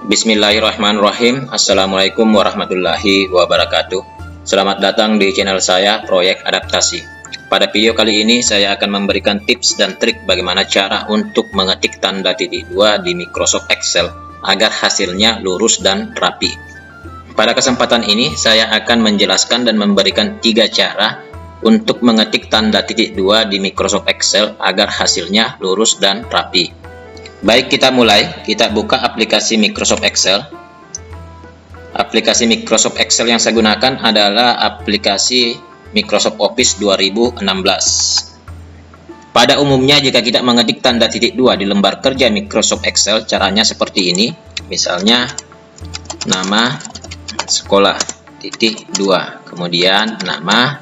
Bismillahirrahmanirrahim. Assalamualaikum warahmatullahi wabarakatuh. Selamat datang di channel saya, Proyek Adaptasi. Pada video kali ini saya akan memberikan tips dan trik bagaimana cara untuk mengetik tanda titik dua di Microsoft Excel agar hasilnya lurus dan rapi. Pada kesempatan ini saya akan menjelaskan dan memberikan 3 cara untuk mengetik tanda titik dua di Microsoft Excel agar hasilnya lurus dan rapi. Baik, kita mulai. Kita buka aplikasi Microsoft Excel. Aplikasi Microsoft Excel yang saya gunakan adalah aplikasi Microsoft Office 2016. Pada umumnya jika kita mengetik tanda titik dua di lembar kerja Microsoft Excel, caranya seperti ini. Misalnya nama sekolah titik 2, kemudian nama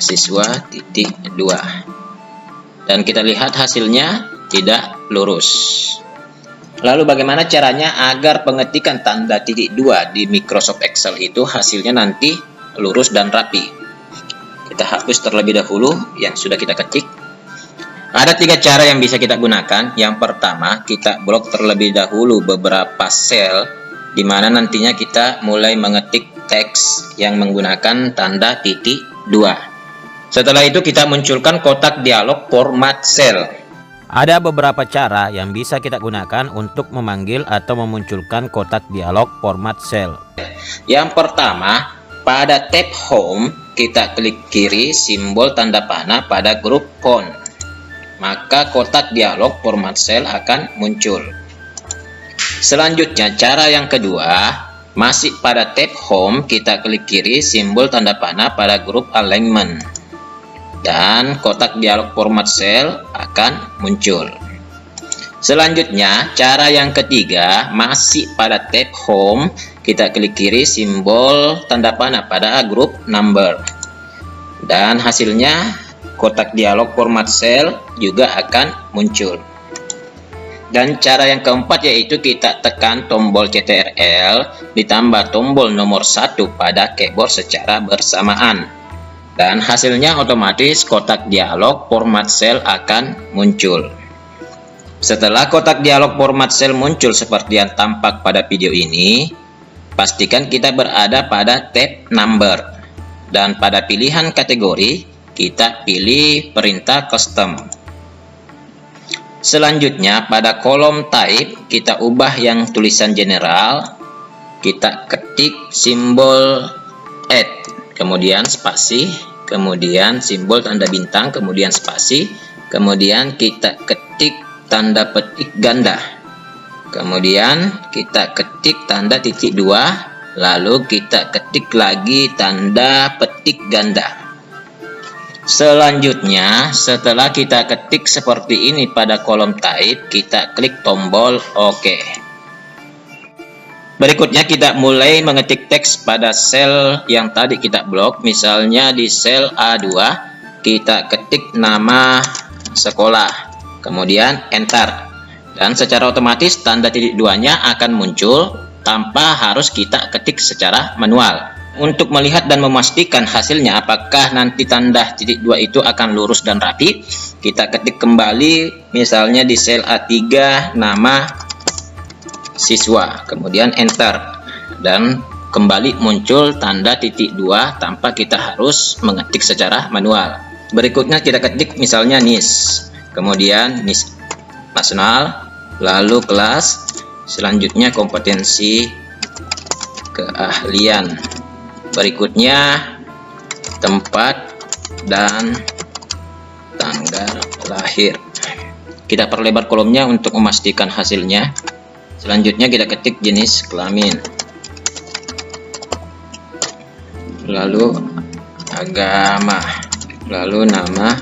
siswa titik 2. Dan kita lihat hasilnya tidak lurus. Lalu bagaimana caranya agar pengetikan tanda titik dua di Microsoft Excel itu hasilnya nanti lurus dan rapi? Kita hapus terlebih dahulu yang sudah kita ketik. Ada 3 cara yang bisa kita gunakan. Yang pertama, kita blok terlebih dahulu beberapa sel di mana nantinya kita mulai mengetik teks yang menggunakan tanda titik dua. Setelah itu kita munculkan kotak dialog format cell. Ada beberapa cara yang bisa kita gunakan untuk memanggil atau memunculkan kotak dialog format cell. Yang pertama, pada tab Home, kita klik kiri simbol tanda panah pada grup font. Maka kotak dialog format cell akan muncul. Selanjutnya, cara yang kedua, masih pada tab Home, kita klik kiri simbol tanda panah pada grup Alignment. Dan kotak dialog format cell akan muncul. Selanjutnya, cara yang ketiga, masih pada tab Home, kita klik kiri simbol tanda panah pada grup Number. Dan hasilnya kotak dialog format cell juga akan muncul. Dan cara yang keempat yaitu kita tekan tombol CTRL ditambah tombol nomor 1 pada keyboard secara bersamaan. Dan hasilnya otomatis kotak dialog format cell akan muncul. Setelah kotak dialog format cell muncul seperti yang tampak pada video ini, pastikan kita berada pada tab Number. Dan pada pilihan kategori, kita pilih perintah custom. Selanjutnya pada kolom type, kita ubah yang tulisan general, kita ketik simbol add, kemudian spasi, kemudian simbol tanda bintang, kemudian spasi, kemudian kita ketik tanda petik ganda, kemudian kita ketik tanda titik dua, lalu kita ketik lagi tanda petik ganda. Selanjutnya, setelah kita ketik seperti ini pada kolom type, kita klik tombol OK. Berikutnya kita mulai mengetik teks pada sel yang tadi kita blok. Misalnya di sel A2 kita ketik nama sekolah, kemudian enter. Dan secara otomatis tanda titik duanya akan muncul tanpa harus kita ketik secara manual. Untuk melihat dan memastikan hasilnya apakah nanti tanda titik dua itu akan lurus dan rapi, kita ketik kembali misalnya di sel A3 nama siswa, kemudian enter, dan kembali muncul tanda titik dua tanpa kita harus mengetik secara manual. Berikutnya kita ketik misalnya NIS, kemudian NIS nasional, lalu kelas, selanjutnya kompetensi keahlian, berikutnya tempat dan tanggal lahir. Kita perlebar kolomnya untuk memastikan hasilnya. Selanjutnya kita ketik jenis kelamin, lalu agama, lalu nama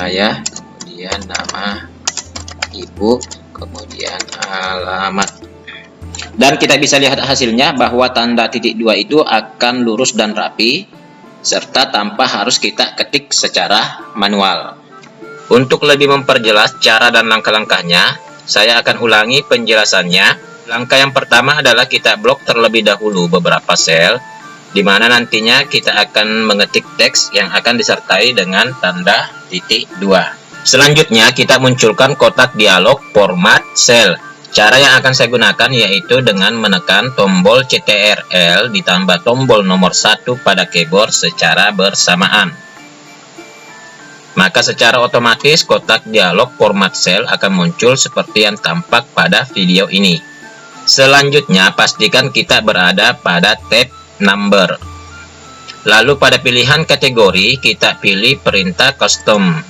ayah, kemudian nama ibu, kemudian alamat. Dan kita bisa lihat hasilnya bahwa tanda titik dua itu akan lurus dan rapi, serta tanpa harus kita ketik secara manual. Untuk lebih memperjelas cara dan langkah-langkahnya, saya akan ulangi penjelasannya. Langkah yang pertama adalah kita blok terlebih dahulu beberapa sel, di mana nantinya kita akan mengetik teks yang akan disertai dengan tanda titik dua. Selanjutnya kita munculkan kotak dialog format cell. Cara yang akan saya gunakan yaitu dengan menekan tombol CTRL ditambah tombol nomor 1 pada keyboard secara bersamaan. Maka secara otomatis kotak dialog format sel akan muncul seperti yang tampak pada video ini. Selanjutnya pastikan kita berada pada tab number. Lalu pada pilihan kategori kita pilih perintah custom.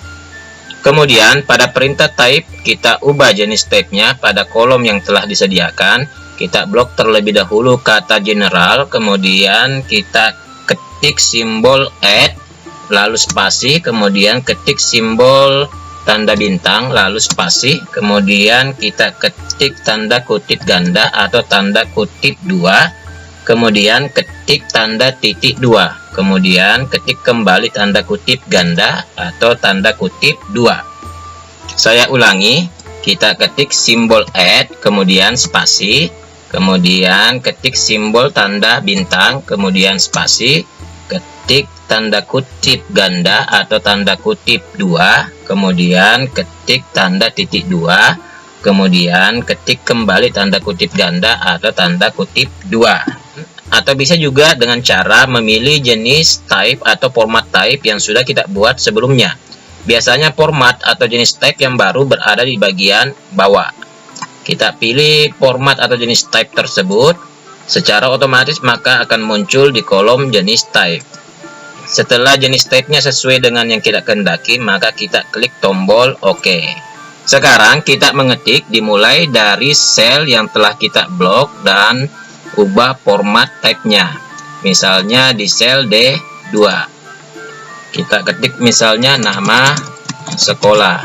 Kemudian pada perintah type kita ubah jenis tab-nya pada kolom yang telah disediakan. Kita blok terlebih dahulu kata general, kemudian kita ketik simbol add, lalu spasi, kemudian ketik simbol tanda bintang, lalu spasi, kemudian kita ketik tanda kutip ganda atau tanda kutip 2, kemudian ketik tanda titik 2. Kemudian ketik kembali tanda kutip ganda atau tanda kutip 2. Saya ulangi, kita ketik simbol add, kemudian spasi, kemudian ketik simbol tanda bintang, kemudian spasi, ketik tanda kutip ganda atau tanda kutip 2, kemudian ketik tanda titik 2, kemudian ketik kembali tanda kutip ganda atau tanda kutip 2. Atau bisa juga dengan cara memilih jenis type atau format type yang sudah kita buat sebelumnya. Biasanya format atau jenis type yang baru berada di bagian bawah. Kita pilih format atau jenis type tersebut, secara otomatis maka akan muncul di kolom jenis type. Setelah jenis type-nya sesuai dengan yang kita kehendaki, maka kita klik tombol OK. Sekarang kita mengetik dimulai dari sel yang telah kita blok dan ubah format type-nya. Misalnya di sel D2. Kita ketik misalnya nama sekolah.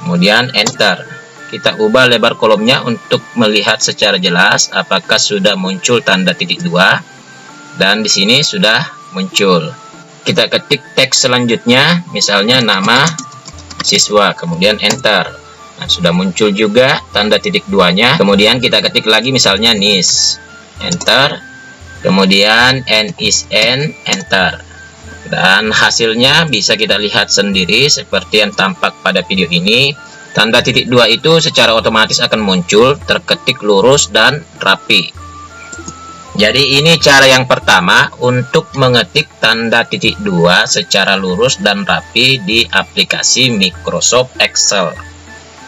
Kemudian enter. Kita ubah lebar kolomnya untuk melihat secara jelas apakah sudah muncul tanda titik 2. Dan di sini sudah muncul. Kita ketik teks selanjutnya, misalnya nama siswa, kemudian enter. Nah, sudah muncul juga tanda titik 2-nya. Kemudian kita ketik lagi misalnya NIS. Enter, kemudian N is N, enter, dan hasilnya bisa kita lihat sendiri seperti yang tampak pada video ini. Tanda titik 2 itu secara otomatis akan muncul terketik lurus dan rapi. Jadi ini cara yang pertama untuk mengetik tanda titik 2 secara lurus dan rapi di aplikasi Microsoft Excel.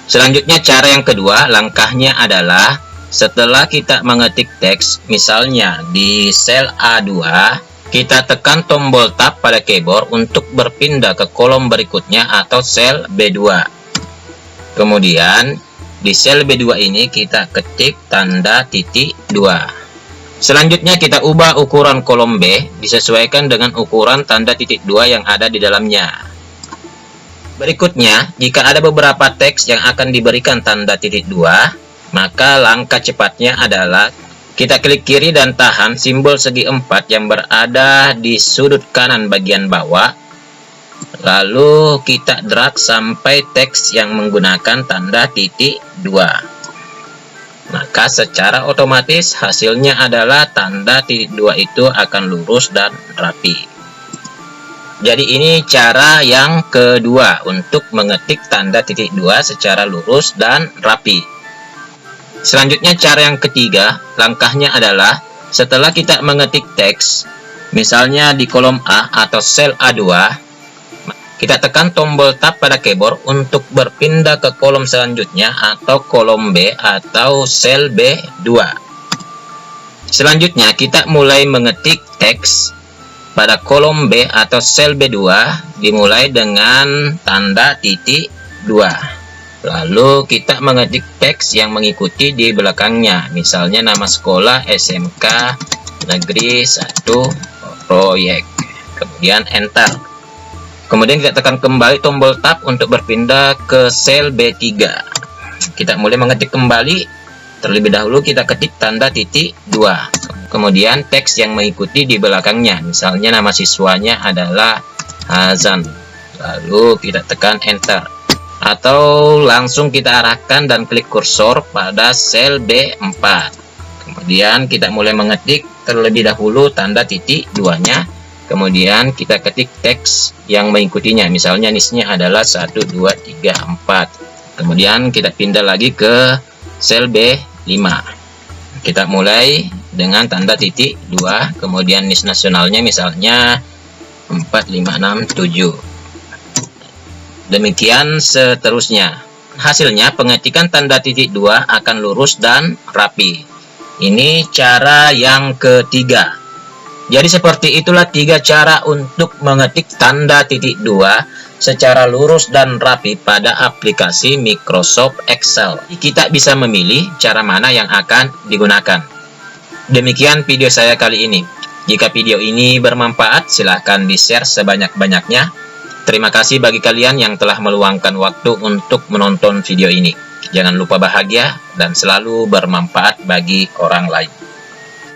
Selanjutnya cara yang kedua, langkahnya adalah setelah kita mengetik teks, misalnya di sel A2, kita tekan tombol tab pada keyboard untuk berpindah ke kolom berikutnya atau sel B2. Kemudian, di sel B2 ini kita ketik tanda titik 2. Selanjutnya kita ubah ukuran kolom B, disesuaikan dengan ukuran tanda titik 2 yang ada di dalamnya. Berikutnya, jika ada beberapa teks yang akan diberikan tanda titik 2, maka langkah cepatnya adalah kita klik kiri dan tahan simbol segi 4 yang berada di sudut kanan bagian bawah. Lalu kita drag sampai teks yang menggunakan tanda titik 2. Maka secara otomatis hasilnya adalah tanda titik 2 itu akan lurus dan rapi. Jadi ini cara yang kedua untuk mengetik tanda titik 2 secara lurus dan rapi. Selanjutnya cara yang ketiga, langkahnya adalah setelah kita mengetik teks, misalnya di kolom A atau sel A2, kita tekan tombol tab pada keyboard untuk berpindah ke kolom selanjutnya atau kolom B atau sel B2. Selanjutnya kita mulai mengetik teks pada kolom B atau sel B2 dimulai dengan tanda titik 2. Lalu kita mengetik teks yang mengikuti di belakangnya, misalnya nama sekolah SMK Negeri 1 Proyek, kemudian enter. Kemudian kita tekan kembali tombol tab untuk berpindah ke sel B3. Kita mulai mengetik kembali, terlebih dahulu kita ketik tanda titik 2. Kemudian teks yang mengikuti di belakangnya, misalnya nama siswanya adalah Hazan. Lalu kita tekan enter. Atau langsung kita arahkan dan klik kursor pada sel B4. Kemudian kita mulai mengetik terlebih dahulu tanda titik 2-nya. Kemudian kita ketik teks yang mengikutinya. Misalnya NIS-nya adalah 1, 2, 3, 4. Kemudian kita pindah lagi ke sel B5. Kita mulai dengan tanda titik 2, kemudian list nasionalnya misalnya 4, 5, 6, 7. Demikian seterusnya. Hasilnya pengetikan tanda titik 2 akan lurus dan rapi. Ini cara yang ketiga. Jadi seperti itulah 3 cara untuk mengetik tanda titik 2 secara lurus dan rapi pada aplikasi Microsoft Excel. Kita bisa memilih cara mana yang akan digunakan. Demikian video saya kali ini. Jika video ini bermanfaat, silahkan di-share sebanyak-banyaknya. Terima kasih bagi kalian yang telah meluangkan waktu untuk menonton video ini. Jangan lupa bahagia dan selalu bermanfaat bagi orang lain.